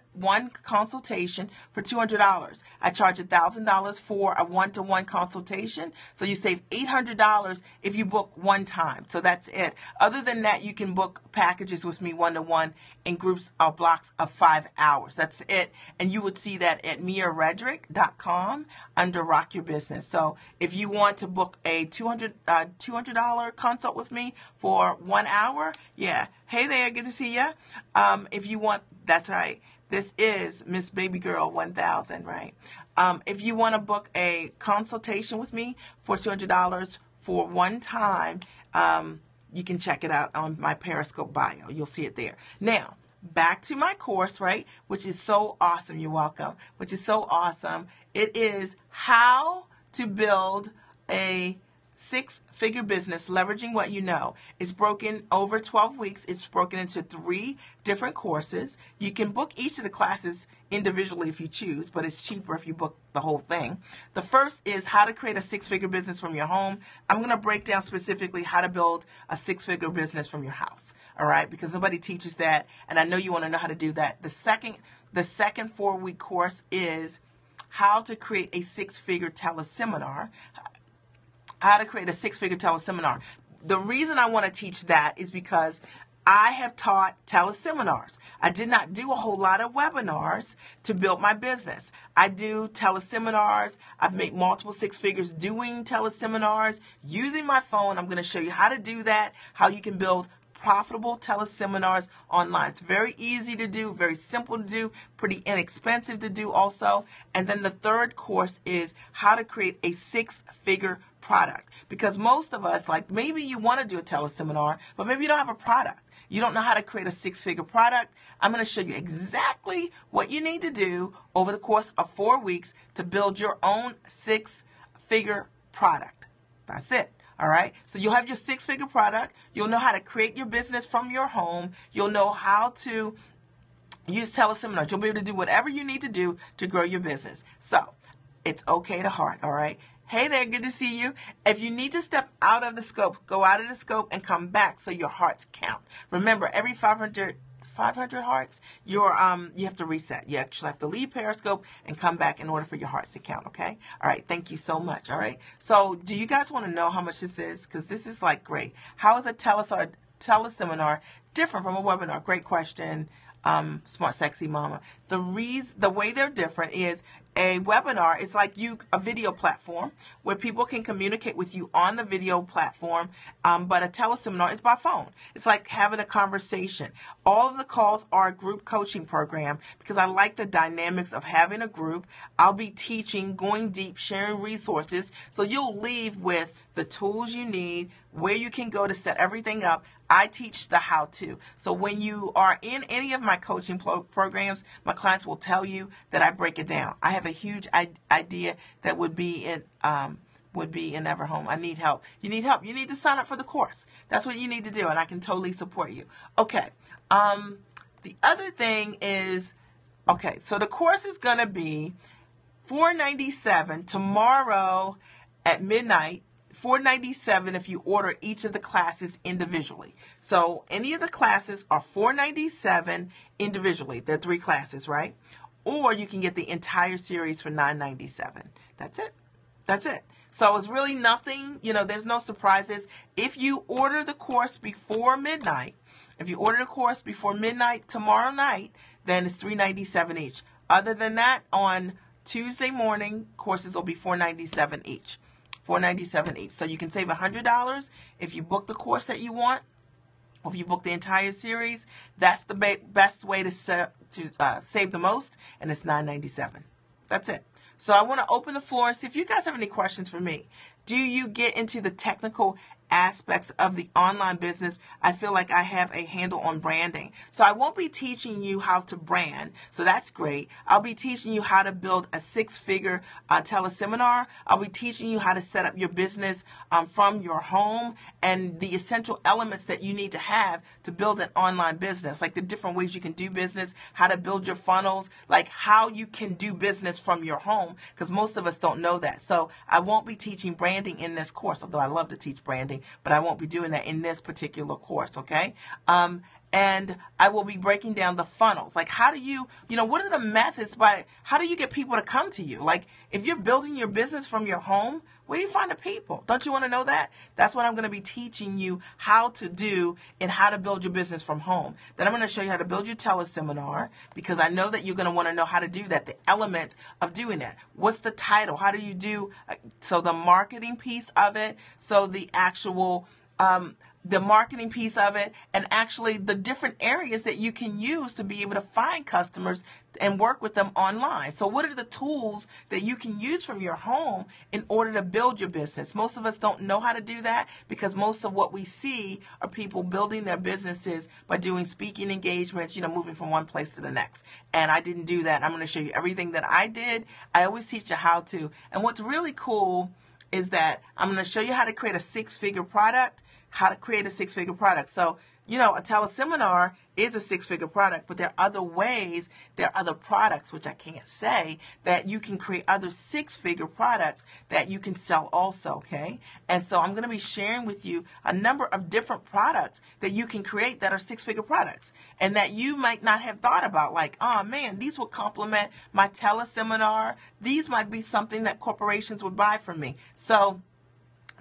[SPEAKER 2] consultation for $200. I charge $1,000 for a one-to-one consultation. So you save $800 if you book one time. So that's it. Other than that, you can book packages with me one-to-one in groups or blocks of 5 hours. That's it. And you would see that at MiaRedrick.com under Rock Your Business. So if you want to book a $200 consult with me for 1 hour, yeah. Hey there, good to see ya. If you want, that's right. This is Miss Baby Girl 1000, right? If you want to book a consultation with me for $200 for one time, you can check it out on my Periscope bio. You'll see it there. Now, back to my course, right, which is so awesome. You're welcome. Which is so awesome. It is how to build a 6-figure business leveraging what you know. It's broken over 12 weeks. It's broken into 3 different courses. You can book each of the classes individually if you choose, but it's cheaper if you book the whole thing. The first is how to create a 6-figure business from your home. I'm going to break down specifically how to build a 6-figure business from your house. All right, because nobody teaches that, and I know you want to know how to do that. The second 4-week course is how to create a 6-figure teleseminar. How to create a 6-figure teleseminar. The reason I want to teach that is because I have taught teleseminars. I did not do a whole lot of webinars to build my business. I do teleseminars. I've made multiple 6 figures doing teleseminars using my phone. I'm going to show you how to do that, how you can build profitable teleseminars online. It's very easy to do, very simple to do, pretty inexpensive to do also. And then the third course is how to create a 6-figure product. Because most of us, like maybe you want to do a teleseminar, but maybe you don't have a product. You don't know how to create a 6-figure product. I'm going to show you exactly what you need to do over the course of 4 weeks to build your own 6-figure product. That's it. All right. So you'll have your 6-figure product. You'll know how to create your business from your home. You'll know how to use teleseminars. You'll be able to do whatever you need to do to grow your business. So it's okay to heart. All right. Hey there, good to see you. If you need to step out of the scope, go out of the scope and come back so your hearts count. Remember, every 500 hearts, you have to reset. You actually have to leave Periscope and come back in order for your hearts to count, okay? All right, thank you so much, all right? So do you guys want to know how much this is? Because this is like great. How is a teleseminar different from a webinar? Great question, Smart Sexy Mama. The way they're different is a webinar is like a video platform where people can communicate with you on the video platform, but a teleseminar is by phone. It's like having a conversation. All of the calls are a group coaching program because I like the dynamics of having a group. I'll be teaching, going deep, sharing resources, so you'll leave with the tools you need, where you can go to set everything up. I teach the how-to. So when you are in any of my coaching programs, my clients will tell you that I break it down. I have a huge idea that would be in Everhome. I need help. You need help. You need to sign up for the course. That's what you need to do, and I can totally support you. Okay. The other thing is, okay, so the course is going to be $497 tomorrow at midnight. $497 if you order each of the classes individually. So any of the classes are $497 individually. There are 3 classes, right? Or you can get the entire series for $997. That's it. That's it. So it's really nothing, there's no surprises. If you order the course before midnight, tomorrow night, then it's $397 each. Other than that, on Tuesday morning, courses will be $497 each. $497 each. So you can save $100 if you book the course that you want. Or if you book the entire series, that's the best way to save the most, and it's $997. That's it. So I want to open the floor and see if you guys have any questions for me. Do you get into the technical aspects of the online business? I feel like I have a handle on branding. So I won't be teaching you how to brand. So that's great. I'll be teaching you how to build a 6-figure teleseminar. I'll be teaching you how to set up your business from your home and the essential elements that you need to have to build an online business, like the different ways you can do business, how to build your funnels, like how you can do business from your home, because most of us don't know that. So I won't be teaching branding in this course, although I love to teach branding, but I won't be doing that in this particular course, okay? And I will be breaking down the funnels. Like how do you, what are the methods how do you get people to come to you? Like if you're building your business from your home, where do you find the people? Don't you want to know that? That's what I'm going to be teaching you how to do and how to build your business from home. Then I'm going to show you how to build your teleseminar, because I know that you're going to want to know how to do that, the elements of doing that. What's the title? How do you do, so the marketing piece of it, so the actual, the marketing piece of it, and actually the different areas that you can use to be able to find customers and work with them online. So what are the tools that you can use from your home in order to build your business? Most of us don't know how to do that, because most of what we see are people building their businesses by doing speaking engagements, moving from one place to the next. And I didn't do that. I'm going to show you everything that I did. I always teach you how to. And what's really cool is that I'm going to show you how to create a 6-figure product. How to create a 6-figure product. So, a teleseminar is a 6-figure product, but there are other ways, there are other products, which I can't say, that you can create other 6-figure products that you can sell also, okay? And so I'm going to be sharing with you a number of different products that you can create that are 6-figure products and that you might not have thought about, like, oh man, these will complement my teleseminar. These might be something that corporations would buy from me. So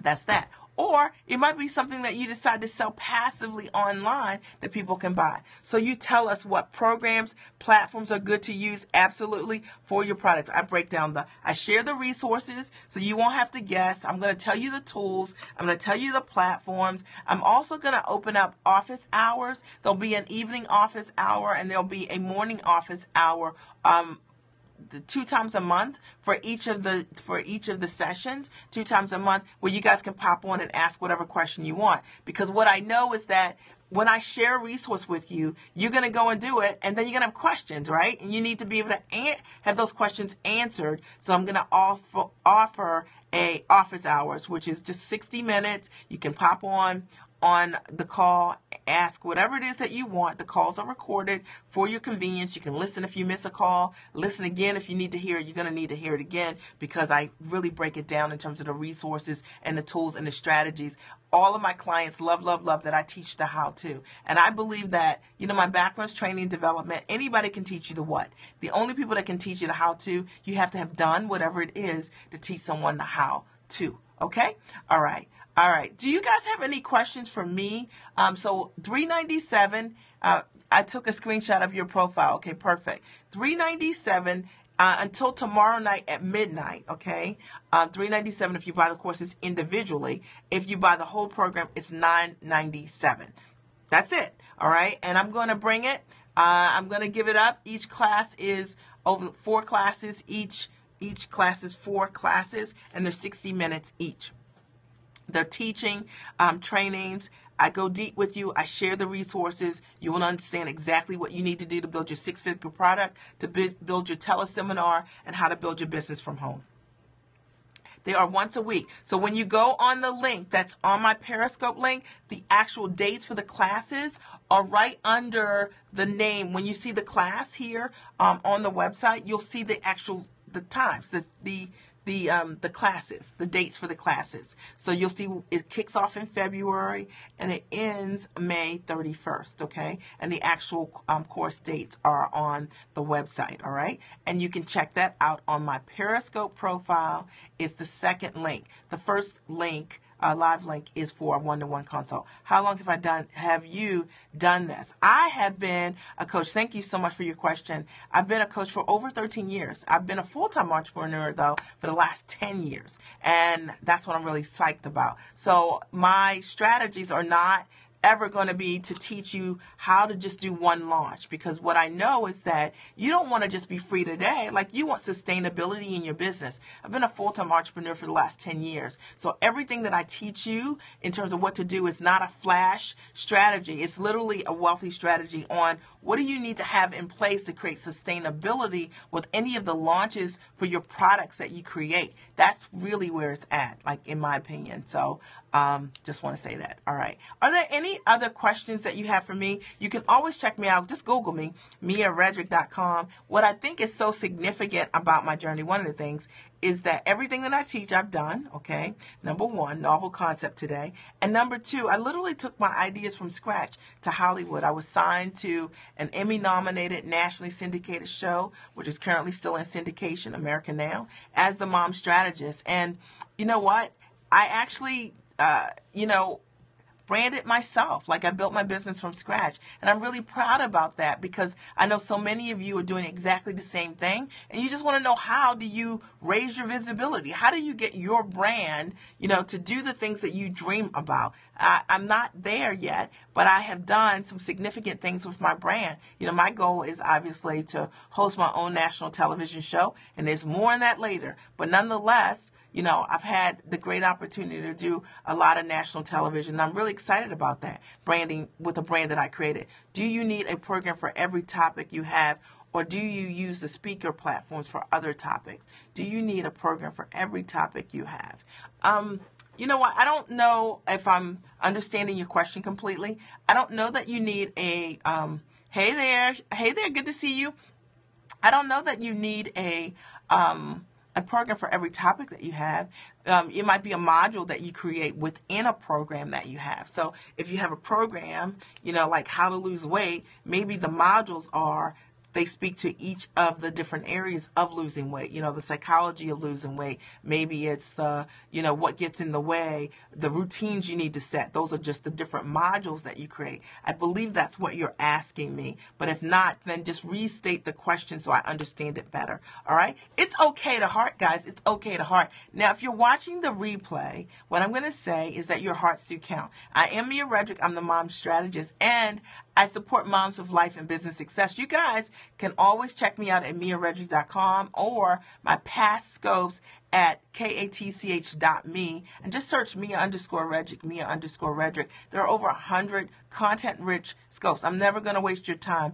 [SPEAKER 2] that's that. Or it might be something that you decide to sell passively online that people can buy. So you tell us what programs, platforms are good to use absolutely for your products. I share the resources so you won't have to guess. I'm going to tell you the tools. I'm going to tell you the platforms. I'm also going to open up office hours. There'll be an evening office hour and there'll be a morning office hour, 2 times a month for each of the sessions, 2 times a month, where you guys can pop on and ask whatever question you want. Because what I know is that when I share a resource with you, you're going to go and do it, and then you're going to have questions, right? And you need to be able to have those questions answered. So I'm going to offer a office hours, which is just 60 minutes. You can pop on the call, ask whatever it is that you want. The calls are recorded for your convenience. You can listen if you miss a call, listen again if you need to hear it. You're going to need to hear it again, because I really break it down in terms of the resources and the tools and the strategies. All of my clients love that I teach the how-to. And I believe that, my background's training and development. Anybody can teach you the what. The only people that can teach you the how-to, you have to have done whatever it is to teach someone the how-to. Okay? All right. Do you guys have any questions for me? So $397. I took a screenshot of your profile. Okay, perfect. $397 until tomorrow night at midnight. Okay, $397 if you buy the courses individually. If you buy the whole program, it's $997. That's it. All right, and I'm going to bring it. I'm going to give it up. Each class is over 4 classes. Each class is 4 classes, and they're 60 minutes each. They're teaching trainings. I go deep with you. I share the resources. You will understand exactly what you need to do to build your 6-figure product, to build your teleseminar, and how to build your business from home. They are once a week. So when you go on the link that's on my Periscope link, the actual dates for the classes are right under the name. When you see the class here on the website, you'll see the times, the classes, the dates for the classes. So you'll see it kicks off in February and it ends May 31st, okay? And the actual course dates are on the website, all right? And you can check that out on my Periscope profile. Is the second link. The first link live link is for a one-to-one consult. How long have you done this? I have been a coach. Thank you so much for your question. I've been a coach for over 13 years. I've been a full-time entrepreneur, though, for the last 10 years. And that's what I'm really psyched about. So my strategies are not ever going to be to teach you how to just do one launch, because what I know is that you don't want to just be free today. Like, you want sustainability in your business. I've been a full-time entrepreneur for the last 10 years. So everything that I teach you in terms of what to do is not a flash strategy. It's literally a wealthy strategy on what do you need to have in place to create sustainability with any of the launches for your products that you create. That's really where it's at, like, in my opinion. So just want to say that. All right. Are there any other questions that you have for me? You can always check me out. Just Google me, MiaRedrick.com. What I think is so significant about my journey, one of the things, is that everything that I teach, I've done, okay? Number one, novel concept today. And number two, I literally took my ideas from scratch to Hollywood. I was signed to an Emmy-nominated, nationally syndicated show, which is currently still in syndication, American Now, as the mom strategist. And you know what? I actually, branded myself. Like, I built my business from scratch. And I'm really proud about that, because I know so many of you are doing exactly the same thing. And you just want to know, how do you raise your visibility? How do you get your brand, to do the things that you dream about? I'm not there yet, but I have done some significant things with my brand. My goal is obviously to host my own national television show, and there's more on that later. But nonetheless, I've had the great opportunity to do a lot of national television, and I'm really excited about that, branding with a brand that I created. Do you need a program for every topic you have, or do you use the speaker platforms for other topics? Do you need a program for every topic you have? You know what? I don't know if I'm understanding your question completely. I don't know that you need a, hey there, good to see you. I don't know that you need a program for every topic that you have. It might be a module that you create within a program that you have. So if you have a program, like how to lose weight, maybe the modules they speak to each of the different areas of losing weight, the psychology of losing weight. Maybe it's the, what gets in the way, the routines you need to set. Those are just the different modules that you create. I believe that's what you're asking me. But if not, then just restate the question so I understand it better. All right? It's okay to heart, guys. It's okay to heart. Now, if you're watching the replay, what I'm going to say is that your hearts do count. I am Mia Redrick. I'm the mom strategist, and I support moms of life and business success. You guys can always check me out at MiaRedrick.com or my past scopes at katch.me, and just search Mia_Redrick, Mia_Redrick. There are over 100 content-rich scopes. I'm never going to waste your time.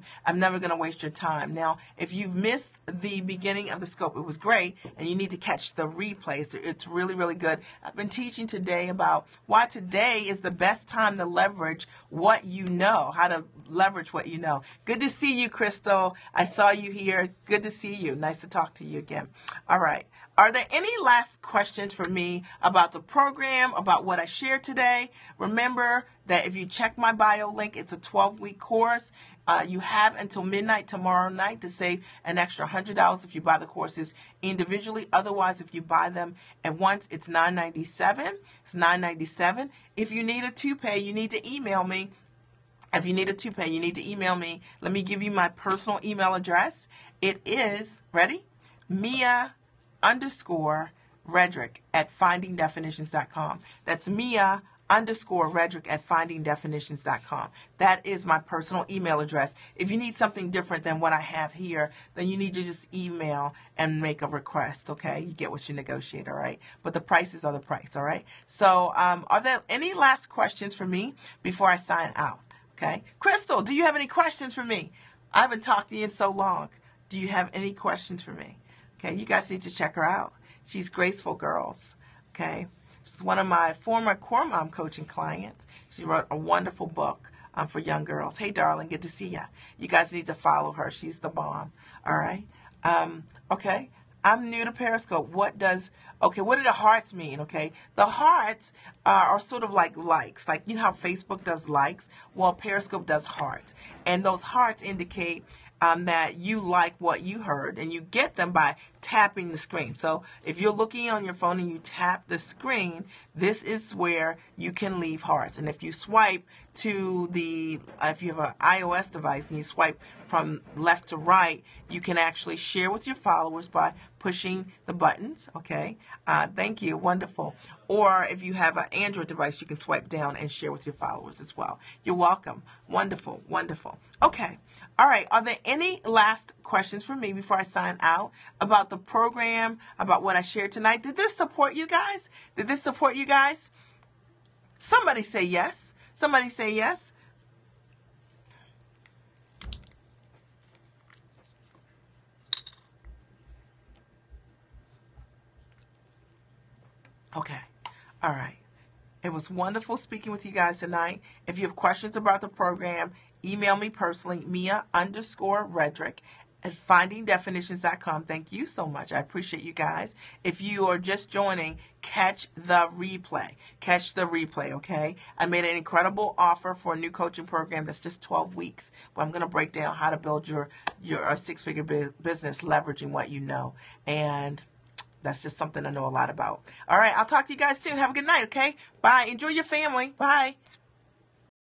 [SPEAKER 2] Now, if you've missed the beginning of the scope, it was great, and you need to catch the replays. It's really, really good. I've been teaching today about why today is the best time to leverage what you know, how to leverage what you know. Good to see you, Crystal. I saw you here. Good to see you. Nice to talk to you again. All right. Are there any last questions for me about the program, about what I shared today? Remember that if you check my bio link, it's a 12-week course. You have until midnight tomorrow night to save an extra $100 if you buy the courses individually. Otherwise, if you buy them at once, it's $997. It's $997. If you need a two-pay, you need to email me. If you need a two-pay, you need to email me. Let me give you my personal email address. It is, ready? Mia_Redrick at findingdefinitions.com. That's Mia_Redrick at findingdefinitions.com. That is my personal email address. If you need something different than what I have here, then you need to just email and make a request, okay? You get what you negotiate, all right? But the prices are the price, all right? So are there any last questions for me before I sign out, okay? Crystal, do you have any questions for me? I haven't talked to you in so long. Do you have any questions for me? Okay, you guys need to check her out. She's Graceful Girls, okay? She's one of my former Core Mom coaching clients. She wrote a wonderful book for young girls. Hey, darling, good to see ya. You guys need to follow her. She's the bomb, all right? Okay, I'm new to Periscope. What do the hearts mean, okay? The hearts are sort of like likes. Like, you know how Facebook does likes? Well, Periscope does hearts. And those hearts indicate that you like what you heard, and you get them by tapping the screen. So if you're looking on your phone and you tap the screen, this is where you can leave hearts. And if you swipe to the, if you have an iOS device and you swipe from left to right, you can actually share with your followers by pushing the buttons. Okay, thank you, wonderful. Or if you have an Android device, you can swipe down and share with your followers as well. You're welcome. Wonderful, wonderful. Okay, all right. Are there any last questions for me before I sign out about the program, about what I shared tonight? Did this support you guys? Did this support you guys? Somebody say yes. Somebody say yes. Okay. All right. It was wonderful speaking with you guys tonight. If you have questions about the program, email me personally, Mia_Redrick at findingdefinitions.com. Thank you so much. I appreciate you guys. If you are just joining, catch the replay. Catch the replay, okay? I made an incredible offer for a new coaching program that's just 12 weeks. Where I'm going to break down how to build your six-figure business leveraging what you know. And that's just something I know a lot about. All right, I'll talk to you guys soon. Have a good night, okay? Bye. Enjoy your family. Bye.